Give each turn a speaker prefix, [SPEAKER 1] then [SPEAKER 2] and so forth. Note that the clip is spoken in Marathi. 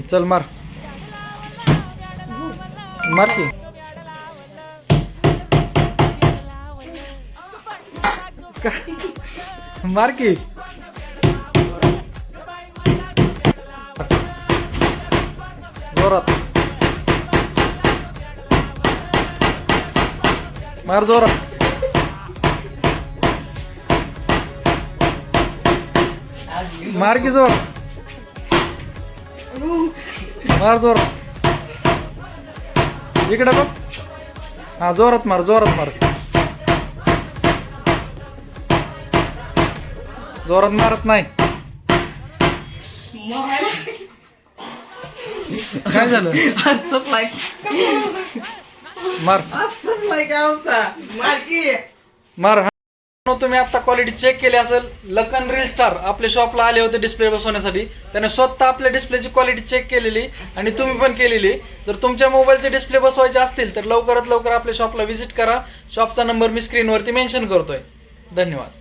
[SPEAKER 1] चल मार मार की मार की जोरात मार जोरात मार की जोर मार जोरात इकडे बघ हा जोरात मार जोरात मारत नाही काय झालं मार मार हा तुम्ही आता क्वालिटी चेक केली असेल. लखन रील स्टार आपल्या शॉपला आले होते डिस्प्ले बसवण्यासाठी. त्याने स्वतः आपल्या डिस्प्लेची क्वालिटी चेक केलेली आणि तुम्ही पण केलेली. जर तुमच्या मोबाईलचे डिस्प्ले बसवायचे असतील तर लवकरात लवकर आपल्या शॉपला व्हिजिट करा. शॉपचा नंबर मी स्क्रीनवरती मेन्शन करतोय. धन्यवाद.